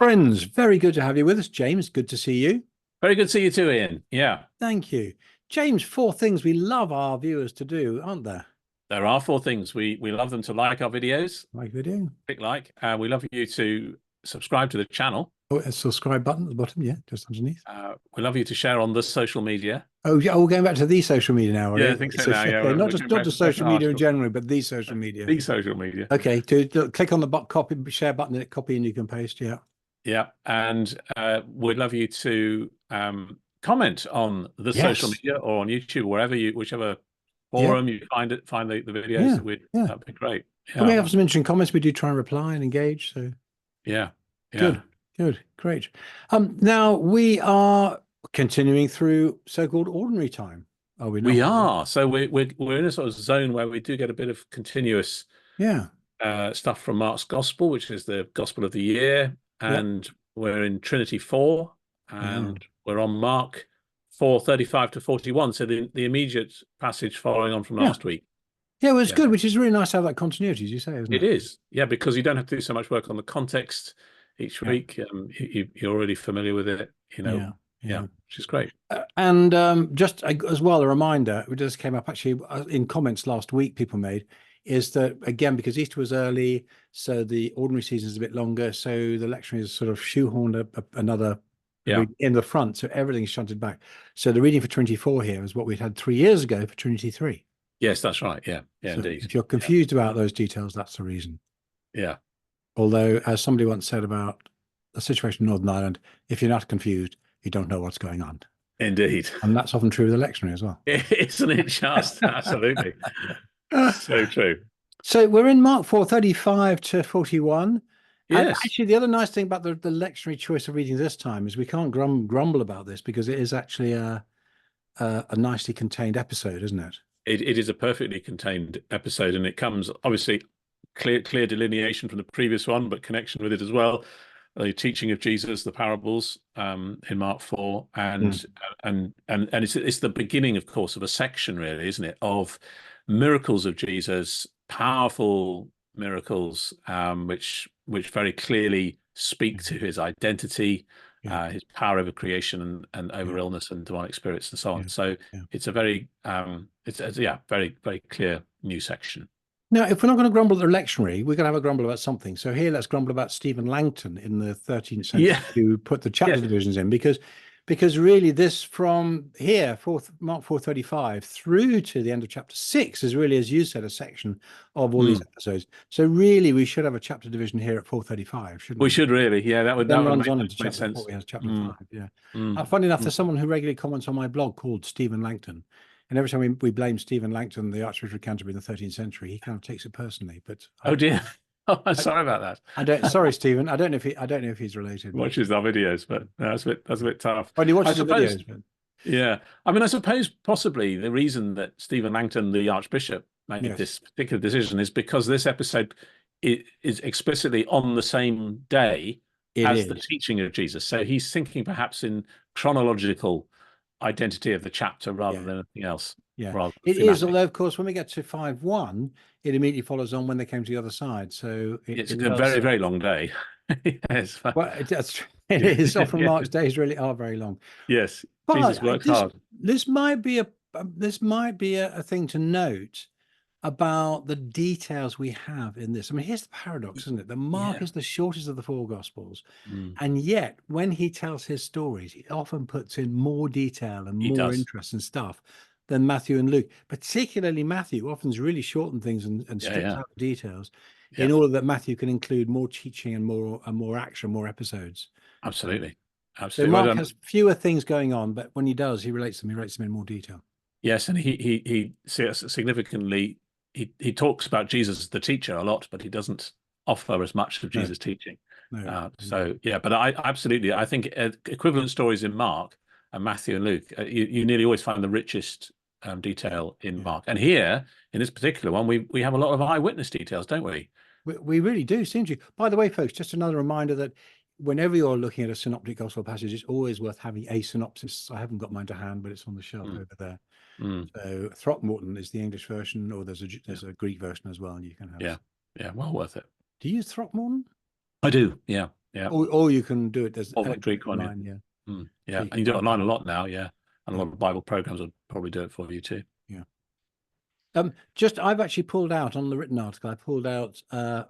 Friends, very good to have you with us. James, good to see you. Very good to see you too, Ian. Yeah, Thank you. James, four things we love our viewers to do, aren't there? there are four things. We love them to like our videos, Like we do. click like. We love you to subscribe to the channel. Oh, a subscribe button at the bottom, yeah, just underneath. We love you to share on the social media. Oh, yeah, we're going back to the social media now, are Yeah, we? I think so So, now. Yeah, okay, not we're just going not back, just back to social media in articles. general, but the social media. The social media. Okay, click on the copy share button, and copy, and you can paste. Yeah. Yeah, and we'd love you to comment on the social Yes. media or on YouTube, whichever Yeah. forum you find the videos. Yeah. Yeah. That'd be great. And we Yeah, have some interesting comments. We do try and reply and engage. So yeah, yeah. good, good, great. Now we are continuing through so-called ordinary time. Are we We not? are. So we're in a sort of zone where we do get a bit of continuous Yeah. stuff from Mark's Gospel, which is the Gospel of the year, Yep. and we're in Trinity 4, Yeah. and we're on Mark 4:35 to 41. So the immediate passage following on from Yeah. last week. Yeah, well, it's Yeah, good, which is really nice to have that continuity, as you say, isn't it it? is. Yeah, because you don't have to do so much work on the context each Yeah. week. You're already familiar with it, Yeah. Yeah, Yeah. which is great. And just as well, a reminder, it just came up actually in comments last week, people made, is that again, because Easter was early, so the ordinary season is a bit longer. So the lectionary is sort of shoehorned another Yeah. in the front. So everything's shunted back. So the reading for 24 here is what we had 3 years ago for Trinity 3. Yes, that's right. Yeah, So indeed. if you're confused about those details, that's the reason. Yeah. Although, as somebody once said about the situation in Northern Ireland, if you're not confused, you don't know what's going on. Indeed. And that's often true of the lectionary as well. Isn't it just? Absolutely. So true. So we're in Mark 4:35 to 41. And Yes. actually, the other nice thing about the lectionary choice of reading this time is we can't grumble about this because it is actually a nicely contained episode, isn't it? It is a perfectly contained episode, and it comes obviously clear delineation from the previous one, but connection with it as well. The teaching of Jesus, the parables in Mark 4, and it's the beginning, of course, of a section, really, isn't it, of miracles of Jesus, powerful miracles, which very clearly speak to his identity, his power over creation and over illness and demonic spirits and so on. So it's a very very, very clear new section. Now, if we're not going to grumble at the lectionary, we're going to have a grumble about something. So here, let's grumble about Stephen Langton in the 13th century, who put the chapter divisions in, because really this from here, Mark 4:35 through to the end of chapter 6 is really, as you said, a section of all these episodes. So really, we should have a chapter division here at 4:35, shouldn't we? We should really, yeah. That would runs on into make chapter sense. 4, we have chapter 5, yeah. Funny enough, there's someone who regularly comments on my blog called Stephen Langton. And every time we blame Stephen Langton, the Archbishop of Canterbury in the 13th century, he kind of takes it personally. But oh dear, oh, I'm sorry about that. Sorry, Stephen. I don't know if he's related. Watches our videos, but that's a bit tough. Well, he watches the videos, but yeah. I mean, I suppose possibly the reason that Stephen Langton, the Archbishop, made this particular decision is because this episode is explicitly on the same day as the teaching of Jesus. So he's thinking perhaps in chronological identity of the chapter rather than anything else. Yeah, it is. Although, of course, when we get to 5:1, it immediately follows on when they came to the other side. So it's a very, very long day. Yes. Well, it is. Often Mark's days really are very long. Yes, but Jesus works hard. This might be a thing to note about the details we have in this. I mean, here's the paradox, isn't it? That Mark is the shortest of the four Gospels, and yet when he tells his stories, he often puts in more detail and more interest and stuff than Matthew and Luke. Particularly Matthew often really shorten things and strips out the details in order that Matthew can include more teaching and more action, more episodes. Absolutely. So Mark has fewer things going on, but when he does, he relates them in more detail. Yes, and he significantly he talks about Jesus as the teacher a lot, but he doesn't offer as much of Jesus' teaching. So yeah, but I think equivalent stories in Mark and Matthew and Luke, you nearly always find the richest detail in Mark. And here, in this particular one, we have a lot of eyewitness details, don't we? We really do, seem to. By the way, folks, just another reminder that whenever you're looking at a synoptic gospel passage, it's always worth having a synopsis. I haven't got mine to hand, but it's on the shelf over there. So Throckmorton is the English version, or there's a Greek version as well, and you can have. Yeah, well worth it. Do you use Throckmorton? I do. Yeah. Yeah. Or you can do it as Or the Greek one, yeah. online, yeah. So Yeah, you and you can do it type online in, a lot now, yeah. And a yeah, lot of Bible programs will probably do it for you too. yeah. I've actually pulled out on the written article. I pulled out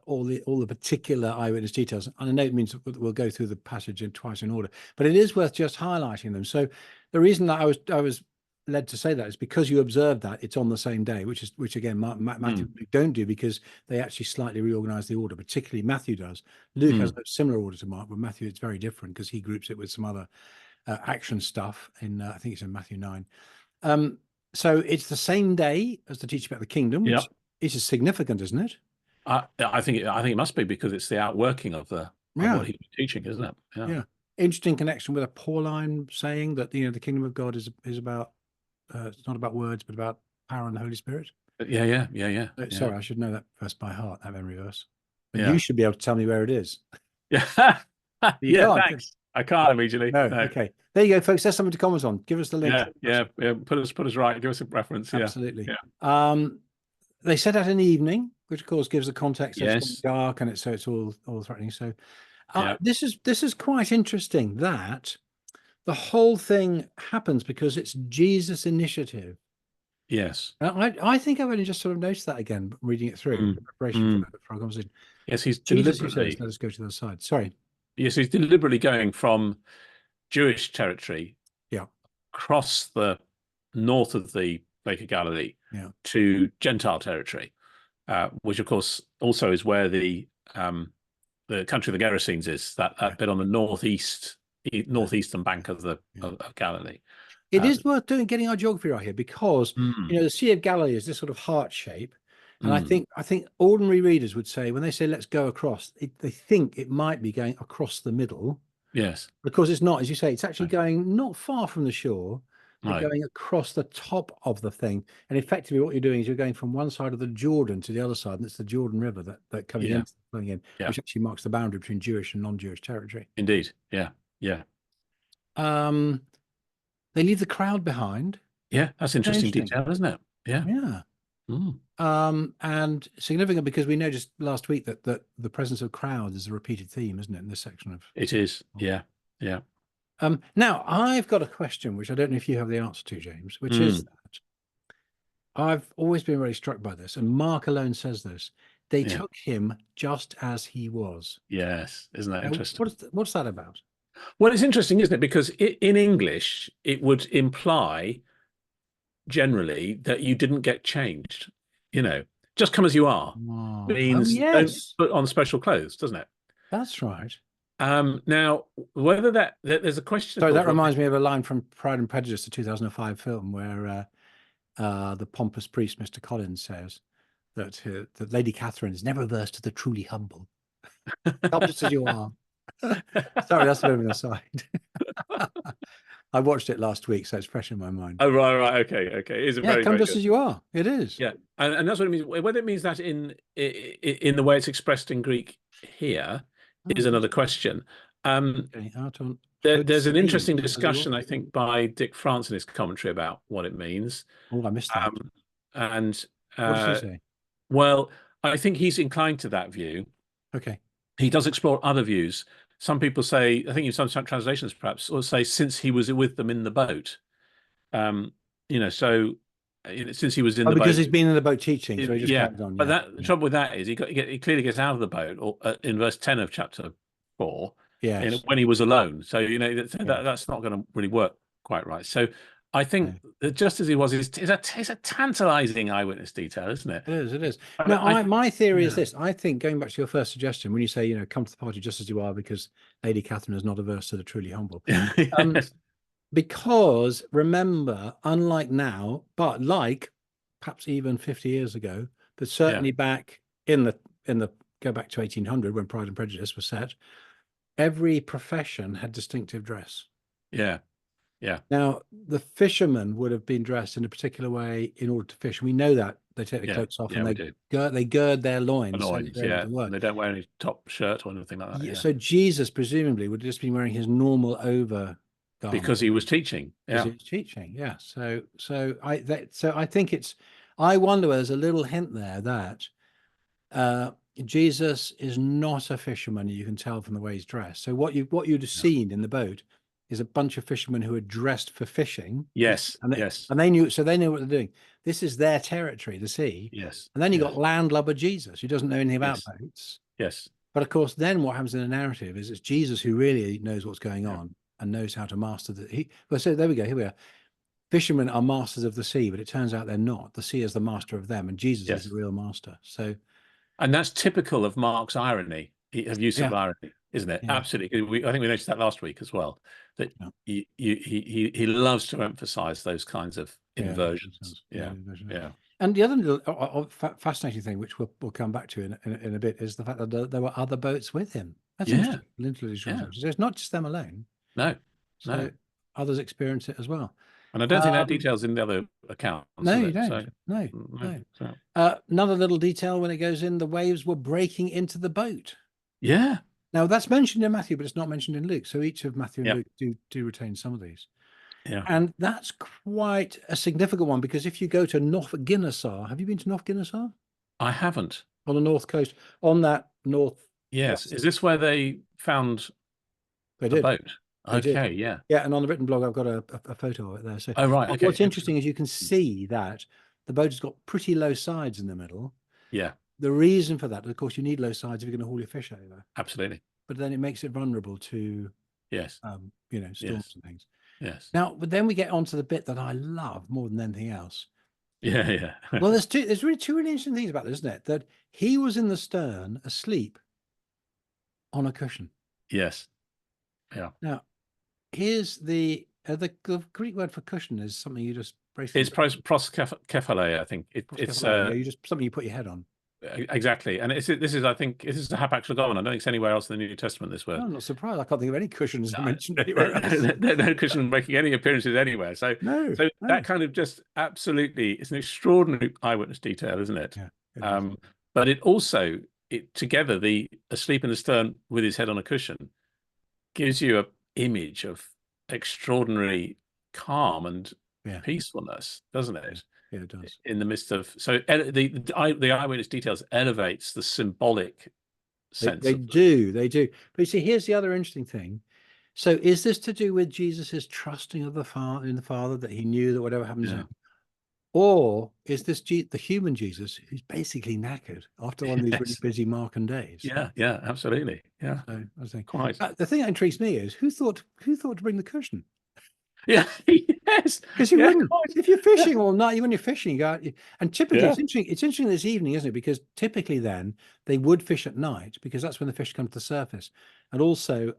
all the particular eyewitness details, and I know it means we'll go through the passage twice in order, but it is worth just highlighting them. So the reason that I was led to say that is because you observed that it's on the same day, which again Matthew don't do, because they actually slightly reorganize the order. Particularly Matthew does. Luke has a similar order to Mark, but Matthew it's very different because he groups it with some other action stuff in I think it's in Matthew 9. So it's the same day as the teaching about the kingdom, Yeah. which is significant, isn't it? I think it must be, because it's the outworking of Yeah, what he's teaching, isn't it? Yeah. yeah. Interesting connection with a Pauline saying that the kingdom of God is about it's not about words but about power and the Holy Spirit. Yeah. Sorry, I should know that verse by heart, that memory verse. But Yeah. you should be able to tell me where it is. Yeah. You Yeah, can't. thanks. I can't immediately. No. No. Okay. There you go, folks. There's something to comment on. Give us the link. Yeah. Put us right. Give us a reference. Yeah. Absolutely. Yeah. They set out in the evening, which of course gives the context. It's getting Yes. dark, and it's all threatening. So Yeah. this is quite interesting that the whole thing happens because it's Jesus' initiative. Yes. I think I've only just sort of noticed that again, reading it through in preparation for our conversation. Yes, he's Jesus who says, deliberately. "Let us go to the other side." Sorry. Yes, he's deliberately going from Jewish territory, Yeah. across the north of the Lake of Galilee, Yeah. to Gentile territory, which of course also is where the country of the Gerasenes is, that bit on the northeastern bank of of Galilee. It is worth getting our geography right here, because the Sea of Galilee is this sort of heart shape, and I think ordinary readers would say when they say "let's go across," they think it might be going across the middle. Yes, Because it's not, as you say, it's actually going not far from the shore, but right. going across the top of the thing. And effectively, what you're doing is you're going from one side of the Jordan to the other side, and it's the Jordan River that coming in, which actually marks the boundary between Jewish and non-Jewish territory. Indeed, yeah. They leave the crowd behind. Yeah, that's interesting detail, isn't it? Yeah. And significant because we noticed last week that the presence of crowds is a repeated theme, isn't it, in this section of? It is. Yeah. Now I've got a question which I don't know if you have the answer to, James, which is that I've always been really struck by this, and Mark alone says this. They took him just as he was. Yes, isn't that interesting? What's that about? Well, it's interesting, isn't it? Because in English, it would imply generally that you didn't get changed. Just come as you are means don't put on special clothes, doesn't it? That's right. Now, whether there's a question. Sorry, that reminds me of a line from Pride and Prejudice, the 2005 film, where the pompous priest, Mr. Collins, says that Lady Catherine is never averse to the truly humble. Come just as you are. Sorry, that's a bit of an aside. I watched it last week, so it's fresh in my mind. Oh, right. Okay. It is very, come very just good. as you are. It is. Yeah, and that's what it means. Whether it means that in the way it's expressed in Greek here is another question. There's an interesting discussion, I think, by Dick France in his commentary about what it means. Oh, I missed that. And what does he say? Well, I think he's inclined to that view. Okay. He does explore other views. Some people say, I think in some translations perhaps, or say since he was with them in the boat. So since he was in the boat, because he's been in the boat teaching, so he just carried on. But the trouble with that is he clearly gets out of the boat in verse 10 of chapter 4. Yes. When he was alone. So that's not going to really work quite right. So I think that just as he was is a tantalizing eyewitness detail, isn't it? It is. Now, my theory is this. I think, going back to your first suggestion, when you say, come to the party just as you are, because Lady Catherine is not averse to the truly humble. Yes. Because remember, unlike now, but like perhaps even 50 years ago, but certainly back in the go back to 1800 when Pride and Prejudice was set, every profession had distinctive dress. Yeah. Now, the fishermen would have been dressed in a particular way in order to fish. We know that they take their cloaks off and they gird their loins. And they don't wear any top shirt or anything like that. So Jesus presumably would have just been wearing his normal over garment because he was teaching. Because he was teaching. Yeah. So I think it's. I wonder whether there's a little hint there that Jesus is not a fisherman. You can tell from the way he's dressed. So what you'd have seen in the boat is a bunch of fishermen who are dressed for fishing. Yes, And yes, they knew, so they knew what they're doing. This is their territory, the sea. yes, And then you got yes, landlubber Jesus, who doesn't know anything about yes, boats. yes, But of course, then what happens in the narrative is it's Jesus who really knows what's going yeah, on and knows how to master well, so there we go. Here we are. Fishermen are masters of the sea, but it turns out they're not. The sea is the master of them, and Jesus is the yes. real master. So And that's typical of Mark's irony, of use of yeah, irony, isn't it? yeah, Absolutely. I think we noticed that last week as well, that yeah. he loves to emphasize those kinds of Yeah, inversions. Yeah, yeah, and the other little, fascinating thing, which we'll come back to in a bit, is the fact that there were other boats with him. That's yeah, interesting. Literally, yeah. so it's not just them alone. No, So no. others experience it as well. And I don't think that Um, detail's in the other accounts, no, is you it? don't. So, No, no. no. So, Another little detail when it goes in, the waves were breaking into the boat. yeah, Now that's mentioned in Matthew, but it's not mentioned in Luke. So each of Matthew and yeah, Luke do retain some of these. yeah. And that's quite a significant one, because if you go to North Guinnessar, have you been to North Guinnessar? I haven't. On the north coast, on that Yes. northwest. Is this where they found They a did. boat? They did. Okay, yeah. Yeah, and on the written blog, I've got a photo of it there. So Oh, right. Okay, what's interesting excellent. is you can see that the boat has got pretty low sides in the middle. Yeah, The reason for that, of course, you need low sides if you're going to haul your fish over, absolutely. but then it makes it vulnerable to, Yes, storms yes, and things. yes. Now, but then we get onto the bit that I love more than anything else. Yeah, yeah. Well, there's really two really interesting things about this, isn't it? That he was in the stern asleep on a cushion. Yes, yeah. Now, here's the Greek word for cushion is something you just It's basically proskephale, I think. It's yeah, you just something you put your head on. exactly. And this is, I think, this is a hapaxlegomen. I don't think it's anywhere else in the New Testament, this word. Oh, I'm not surprised. I can't think of any cushions No, mentioned anywhere else. no cushion making any appearances anywhere. So No, that kind of just absolutely, it's an extraordinary eyewitness detail, isn't it? yeah, it is. But it also, together, the asleep in the stern with his head on a cushion gives you an image of extraordinary calm and Yeah, peacefulness, doesn't it? yeah, it does. In the midst of, so the eyewitness details elevates the symbolic sense They of do, they do. But you see, here's the other interesting thing. So, is this to do with Jesus's trusting of the Father in the Father, that he knew that whatever happens, yeah, or is this the human Jesus who's basically knackered after one of these really yes, busy Markan days? yeah, yeah, absolutely, yeah, So I was thinking, quite, the thing that intrigues me is who thought to bring the cushion? yeah, yes, Because you yeah, wouldn't, quite, if you're yeah, fishing all night, when you're fishing, you go out, and typically yeah, it's interesting. It's interesting this evening, isn't it? Because typically then they would fish at night, because that's when the fish come to the surface, and also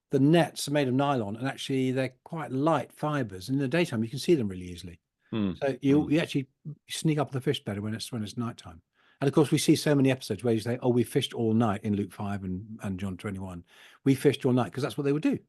the nets are made of nylon, and actually they're quite light fibers. In the daytime, you can see them really easily. mm, So you actually sneak up the fish better when it's nighttime. And of course, we see so many episodes where you say, "Oh, we fished all night" in Luke 5 and John 21. We fished all night because that's what they would do.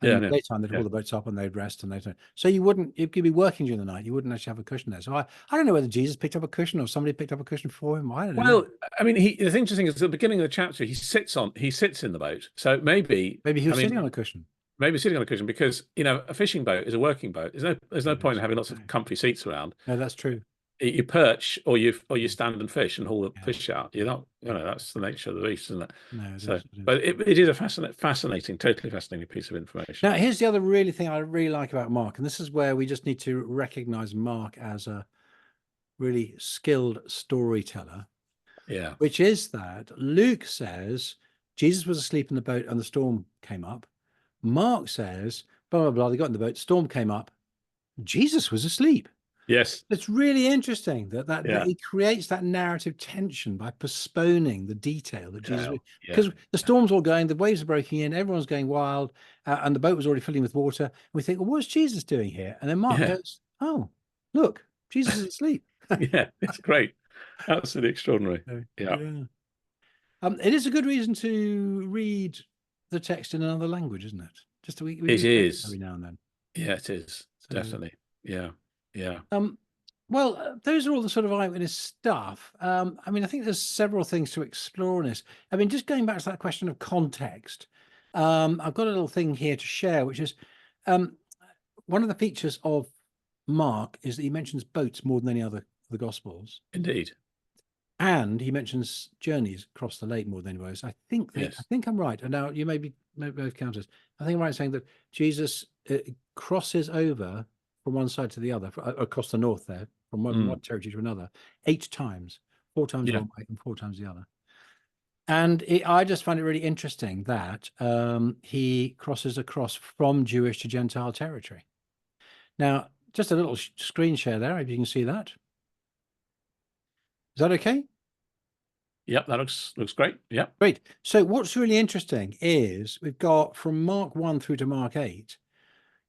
And yeah, in the no, daytime, they'd haul the boats up and they'd rest, and they'd. So you could be working during the night. You wouldn't actually have a cushion there. So I don't know whether Jesus picked up a cushion or somebody picked up a cushion for him. I don't know. well, I mean, the interesting is at the beginning of the chapter, he sits in the boat. So maybe, Maybe he I was sitting mean, on a cushion. maybe sitting on a cushion because, a fishing boat is a working boat. There's no point in having lots of comfy seats around. No, that's true. You perch or you stand and fish and haul the Yeah. fish out. You're not, that's the nature of the beast, isn't it? No, it So, is. but it is a fascinating, totally fascinating piece of information. Now, here's the other really thing I really like about Mark, and this is where we just need to recognize Mark as a really skilled storyteller, Yeah. which is that Luke says Jesus was asleep in the boat and the storm came up. Mark says, blah, blah, blah, they got in the boat, storm came up, Jesus was asleep. Yes. It's really interesting that Yeah. he creates that narrative tension by postponing the detail that Jesus, Yeah. because the storm's all going, the waves are breaking in, everyone's going wild, and the boat was already filling with water. And we think, well, what's Jesus doing here? And then Mark Yeah. goes, oh, look, Jesus is asleep. Yeah. It's great. Absolutely extraordinary. So, Yeah. yeah. It is a good reason to read the text in another language, isn't it? Just we It do that is. every now and then. Yeah, it is. So, Definitely. Yeah. Yeah. Well, those are all the sort of eyewitness stuff. I mean, I think there's several things to explore in this. I mean, just going back to that question of context, I've got a little thing here to share, which is one of the features of Mark is that he mentions boats more than any other of the Gospels. Indeed. And he mentions journeys across the lake more than anywhere else. I Yes. think I'm right. And now you may both counters. I think I'm right in saying that Jesus crosses over from one side to the other, across the north there, from one territory to another, 8 times, 4 times Yeah. one way and 4 times the other. And I just find it really interesting that he crosses across from Jewish to Gentile territory. Now, just a little screen share there, if you can see that. Is that okay? Yep, that looks great. Yep. Great. So what's really interesting is we've got from Mark 1 through to Mark 8,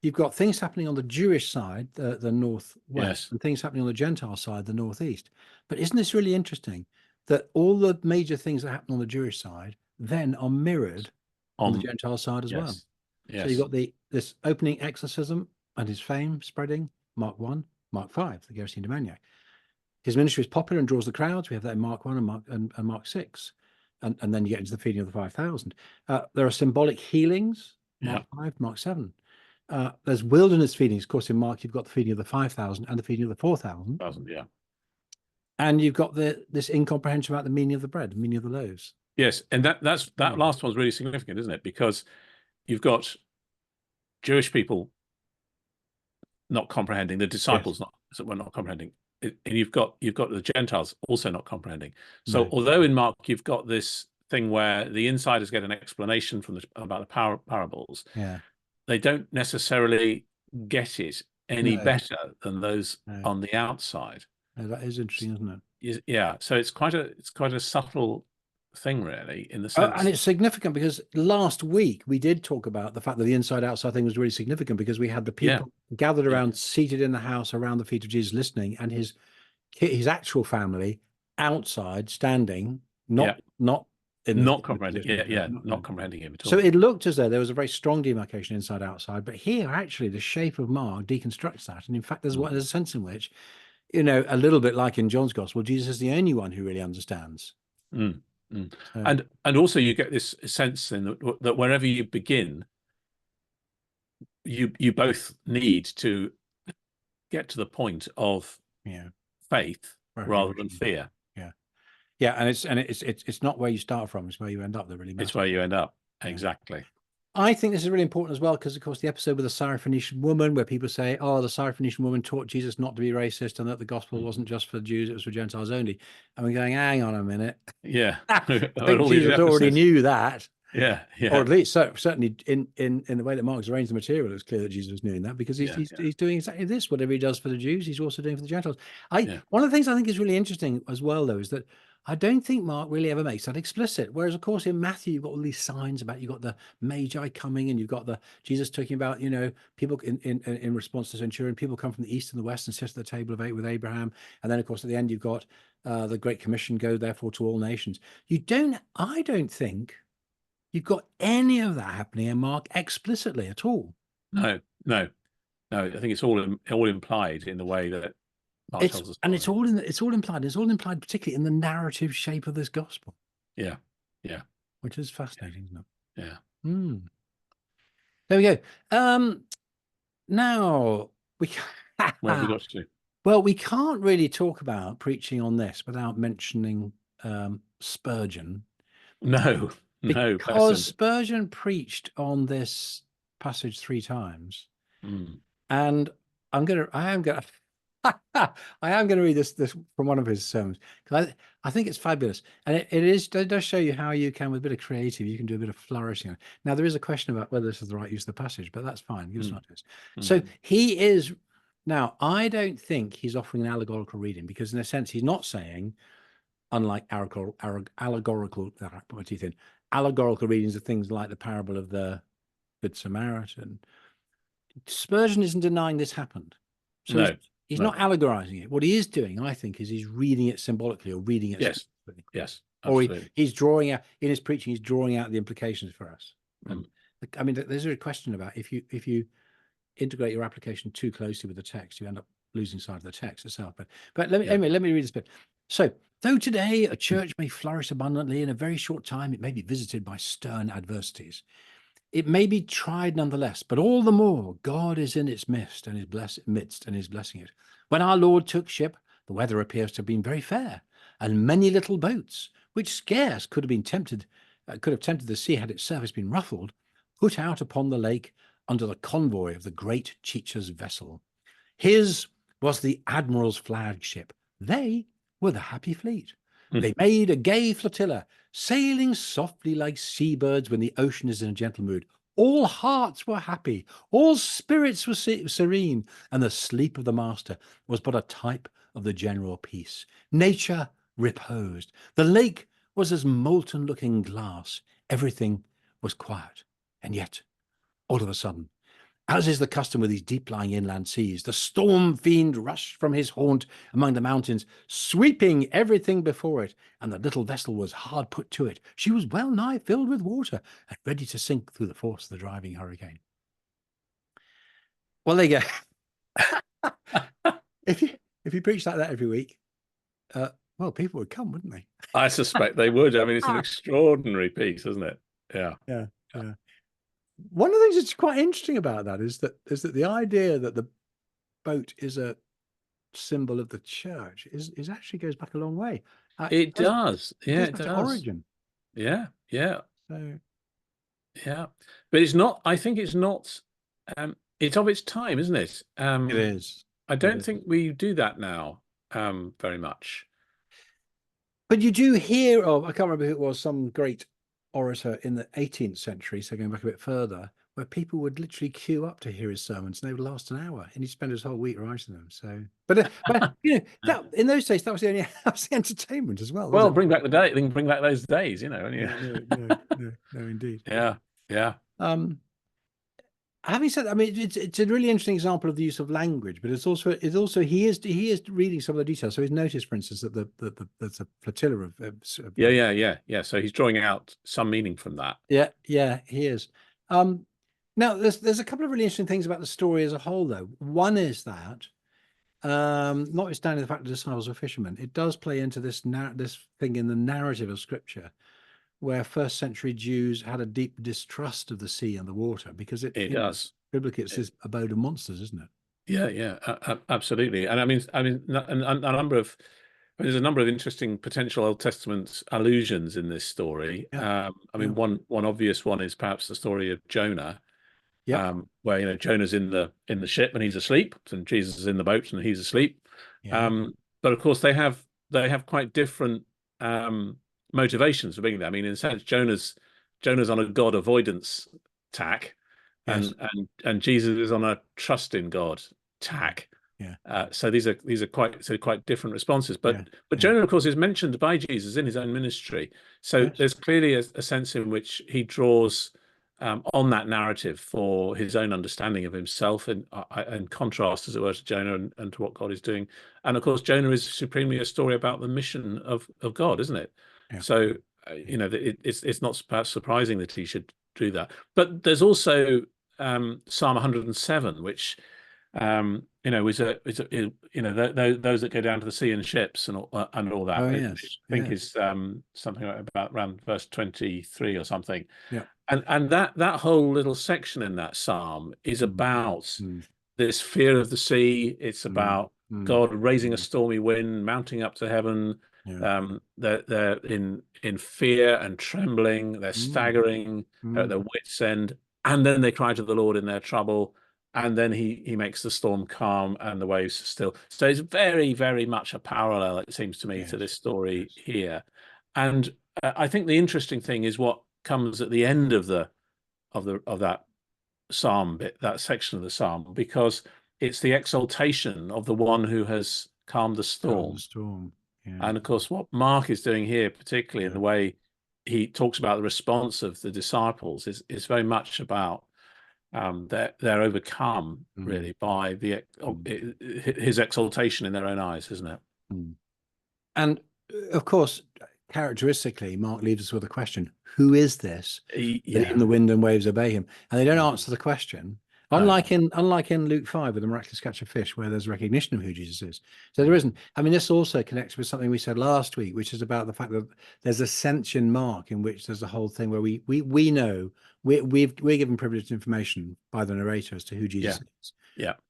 you've got things happening on the Jewish side, the northwest, Yes. and things happening on the Gentile side, the northeast. But isn't this really interesting that all the major things that happen on the Jewish side then are mirrored on the Gentile side as well? Yes. So you've got this opening exorcism and his fame spreading, Mark 1, Mark 5, the Gerasene demoniac. His ministry is popular and draws the crowds. We have that in Mark 1 and Mark 6. And then you get into the feeding of the 5,000. There are symbolic healings, Mark 5, Mark 7. There's wilderness feedings. Of course, in Mark, you've got the feeding of the 5,000 and the feeding of the 4,000. Yeah. And you've got this incomprehension about the meaning of the bread, the meaning of the loaves. Yes, and that last one's really significant, isn't it? Because you've got Jewish people not comprehending, the disciples not comprehending, and you've got the Gentiles also not comprehending. So although in Mark you've got this thing where the insiders get an explanation from about the parables, they don't necessarily get it any better than those on the outside. That is interesting, isn't it? Yeah. So it's quite a subtle thing, really, in the sense. And it's significant because last week we did talk about the fact that the inside outside thing was really significant because we had the people gathered around, seated in the house around the feet of Jesus, listening, and his actual family outside, standing, not comprehending. Not comprehending him at all. So it looked as though there was a very strong demarcation inside outside, but here actually the shape of Mark deconstructs that, and in fact there's a sense in which, a little bit like in John's gospel, Jesus is the only one who really understands. And also you get this sense in that wherever you begin, you both need to get to the point of faith rather than fear. And it's not where you start from, it's where you end up that really matters. It's where you end up. Exactly. I think this is really important as well because, of course, the episode with the Syrophoenician woman where people say, oh, the Syrophoenician woman taught Jesus not to be racist and that the gospel wasn't just for Jews, it was for Gentiles only. And we're going, hang on a minute. Yeah. I think Jesus already knew that. Yeah. Or at least certainly in the way that Mark's arranged the material, it's clear that Jesus was doing that because he's doing exactly this. Whatever he does for the Jews, he's also doing for the Gentiles. One of the things I think is really interesting as well, though, is that I don't think Mark really ever makes that explicit. Whereas, of course, in Matthew, you've got all these signs about, you've got the Magi coming and you've got the Jesus talking about, people in response to centurion, people come from the east and the west and sit at the table of 8 with Abraham. And then, of course, at the end, you've got the Great Commission, go therefore to all nations. I don't think you've got any of that happening in Mark explicitly at all. No. I think it's all implied in the way that Mark tells us. And it's all implied. It's all implied, particularly in the narrative shape of this gospel. Yeah. Which is fascinating, isn't it? Yeah. There we go. Now where have we got to? Well, we can't really talk about preaching on this without mentioning Spurgeon. No. Because Spurgeon preached on this passage 3 times. And I am going to read this from one of his sermons because I think it's fabulous, and it does show you how you can, with a bit of creative, you can do a bit of flourishing. Now there is a question about whether this is the right use of the passage, but that's fine. Give us an idea. So he is now. I don't think he's offering an allegorical reading because, in a sense, he's not saying, unlike allegorical readings of things like the parable of the Good Samaritan. Spurgeon isn't denying this happened. So he's not allegorizing it. What he is doing, I think, is he's reading it symbolically or reading it. Yes. Absolutely. Or he's drawing out, in his preaching, he's drawing out the implications for us. And I mean, there's a question about if you integrate your application too closely with the text, you end up losing sight of the text itself. But let me read this bit. So, though today a church may flourish abundantly, in a very short time it may be visited by stern adversities. It may be tried nonetheless, but all the more God is in its midst and is blessing it. When our Lord took ship, the weather appears to have been very fair, and many little boats, which scarce could have tempted the sea had its surface been ruffled, put out upon the lake under the convoy of the great Chicha's vessel. His was the admiral's flagship. They were the happy fleet. They made a gay flotilla, sailing softly like seabirds when the ocean is in a gentle mood. All hearts were happy, all spirits were serene, and the sleep of the master was but a type of the general peace. Nature reposed. The lake was as molten looking glass. Everything was quiet. And yet, all of a sudden, as is the custom with these deep-lying inland seas, the storm fiend rushed from his haunt among the mountains, sweeping everything before it, and the little vessel was hard put to it. She was well nigh filled with water and ready to sink through the force of the driving hurricane. Well, there you go. if you preach like that every week, well, people would come, wouldn't they? I suspect they would. I mean, it's an extraordinary piece, isn't it? Yeah. Yeah. One of the things that's quite interesting about that is that the idea that the boat is a symbol of the church is actually goes back a long way. It does. Yeah, it does. Origin. Yeah. So, yeah, but it's not. I think it's not. It's of its time, isn't it? it is. I don't think we do that now very much. But you do hear of, I can't remember who it was, some great orator in the 18th century, so going back a bit further, where people would literally queue up to hear his sermons, and they would last an hour, and he'd spend his whole week writing them. So, but you know, that in those days, that was the entertainment as well. Well, bring back the day. They can bring back those days, you know. No, indeed. Yeah. Having said that, I mean, it's a really interesting example of the use of language, but it's also he is reading some of the details. So he's noticed, for instance, that there's a flotilla of yeah. So he's drawing out some meaning from that. Yeah, he is. Now there's a couple of really interesting things about the story as a whole, though. One is that, notwithstanding the fact that the disciples were fishermen, it does play into this thing in the narrative of Scripture, where first century Jews had a deep distrust of the sea and the water, because it does. Biblically, it's this abode of monsters, isn't it? Yeah, absolutely. And I mean, there's a number of interesting potential Old Testament allusions in this story. I mean, one obvious one is perhaps the story of Jonah, where Jonah's in the ship and he's asleep, and Jesus is in the boat and he's asleep. But of course, they have quite different motivations for being there. I mean, in a sense, Jonah's on a God avoidance tack, and Jesus is on a trust in God tack. So these are quite different responses. But Jonah, of course, is mentioned by Jesus in his own ministry. So there's clearly a sense in which he draws on that narrative for his own understanding of himself, and contrast, as it were, to Jonah and to what God is doing. And of course, Jonah is supremely a story about the mission of God, isn't it? So it's not perhaps surprising that he should do that. But there's also Psalm 107, which those that go down to the sea in ships and all that. I think is something like about around verse 23 or something. And that whole little section in that psalm is about this fear of the sea. It's about God raising a stormy wind, mounting up to heaven. They're in fear and trembling. They're staggering. They're at their wits' end, and then they cry to the Lord in their trouble. And then he makes the storm calm and the waves still. So it's very, very much a parallel, it seems to me, to this story here. And I think the interesting thing is what comes at the end of that psalm bit, that section of the psalm, because it's the exaltation of the one who has calmed the storm. And of course, what Mark is doing here, particularly in the way he talks about the response of the disciples, is very much about they're overcome really by his exaltation in their own eyes, isn't it? And of course, characteristically, Mark leaves us with a question: who is this? Even the wind and waves obey him. And they don't answer the question. Unlike in Luke 5 with the miraculous catch of fish, where there's recognition of who Jesus is. So there isn't. I mean, this also connects with something we said last week, which is about the fact that there's ascension mark, in which there's a whole thing where we know we're given privileged information by the narrator as to who Jesus is.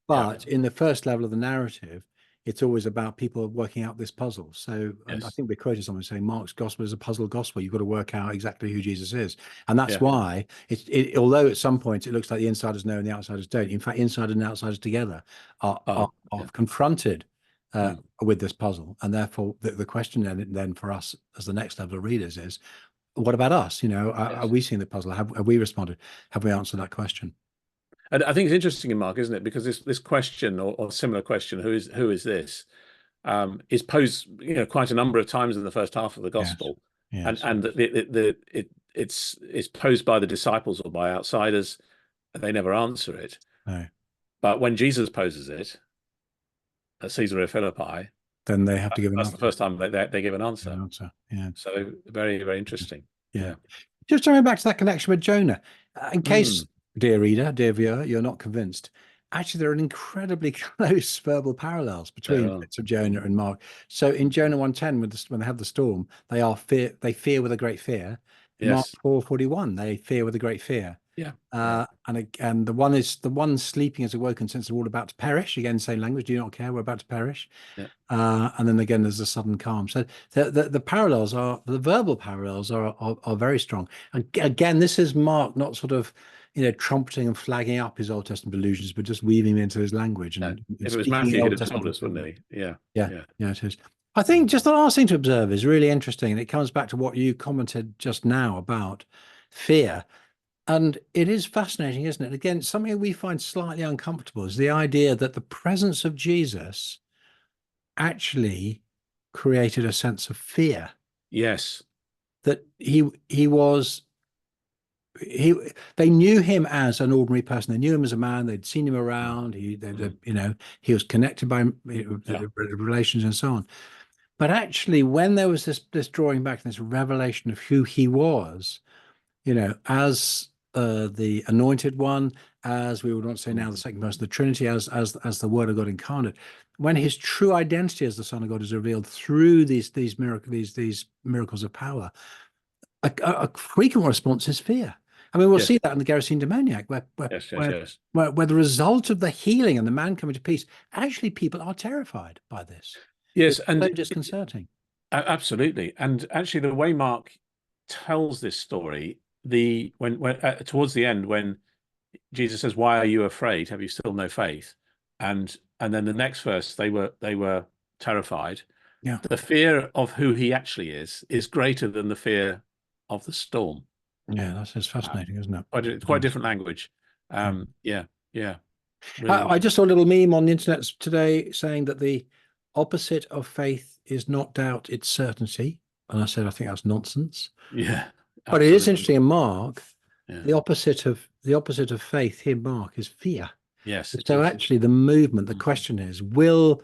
But in the first level of the narrative, it's always about people working out this puzzle. So, and I Yes. think we quoted someone saying Mark's gospel is a puzzle gospel. You've got to work out exactly who Jesus is. And that's Yeah. why although at some points it looks like the insiders know and the outsiders don't, in fact, insiders and outsiders together are Yeah. confronted Mm. with this puzzle. And therefore the question then for us as the next level of readers is, what about us? You know, are Yes. we seeing the puzzle? Have we responded? Have we answered that question? And I think it's interesting in Mark, isn't it? Because this question or similar question, who is this, is posed, quite a number of times in the first half of the Yes. gospel, and Yes. it's posed by the disciples or by outsiders, and they never answer it. No. But when Jesus poses it at Caesarea Philippi, Then they have to give an that's the answer. first time they give an Give answer. an answer. Yeah. So very, very interesting. Yeah. Yeah. Just coming back to that connection with Jonah, in case, Mm, dear reader, dear viewer, you're not convinced, actually there are incredibly close verbal parallels there between are. bits of Jonah Mm, and Mark. So in Jonah 1:10, when they have the storm, they fear with a great fear. In Mark yes. 4:41, they fear with a great fear. Yeah. Yeah. And the one sleeping is awoken since they're all about to perish. Again, same language. Do you not care? We're about to perish. Yeah. And then again, there's a sudden calm. So the parallels the verbal parallels are very strong. And again, this is Mark not sort of, trumpeting and flagging up his Old Testament allusions, but just weaving them into his language No. and If it was speaking the Matthew, he'd Old have told Testament. us, wouldn't he? Yeah. Yeah, Yeah. yeah, it is. I think just the last thing to observe is really interesting. And it comes back to what you commented just now about fear. And it is fascinating, isn't it? Again, something we find slightly uncomfortable is the idea that the presence of Jesus actually created a sense of fear. Yes. That he they knew him as an ordinary person. They knew him as a man. They'd seen him Mm, around. mm, He was connected by yeah. relations and so on. But actually, when there was this drawing back, this revelation of who he was, as the anointed one, as we would want to say now, Mm, the second person of the Trinity, as the Word of God incarnate, when his true identity as the Son of God is revealed through these miracles of power, a frequent response is fear. I mean, we'll yes. see that in the Gerasene demoniac, Yes. Yes. Yes. where the result of the healing and the man coming to peace, actually people are terrified by this. Yes. It's And so disconcerting. absolutely. And actually, the way Mark tells this story, when towards the end, when Jesus says, "Why are you afraid? Have you still no faith?" And then the next verse, they were terrified. Yeah. The fear of who he actually is greater than the fear of the storm. Yeah, that's fascinating, isn't it? It's quite different language. Yeah. Yeah, yeah, really I interesting. just saw a little meme on the internet today saying that the opposite of faith is not doubt, it's certainty. And I said, I think that's nonsense. Yeah, But it is absolutely. interesting in Mark, Yeah. the opposite of faith here, Mark, is fear. Yes, it So is. actually the movement, the Mm. question is, will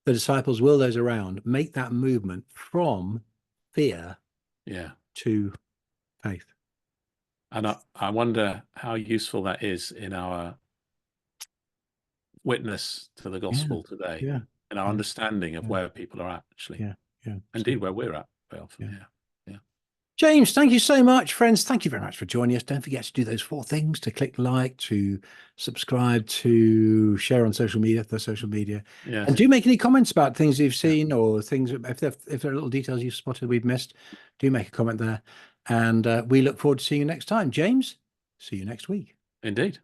the disciples, will those around make that movement from fear Yeah. to faith? And I wonder how useful that is in our witness to the Yeah, gospel today, yeah, and our yeah, understanding of yeah, where people are at, actually. yeah, yeah. Indeed, where we're at very often. Yeah. Yeah. Yeah. James, thank you so much, friends. Thank you very much for joining us. Don't forget to do those 4 things: to click like, to subscribe, to share on social media, and Yes. do make any comments about things you've Yeah. seen or things. If there are little details you've spotted we've missed, do make a comment there. And we look forward to seeing you next time. James, see you next week. Indeed.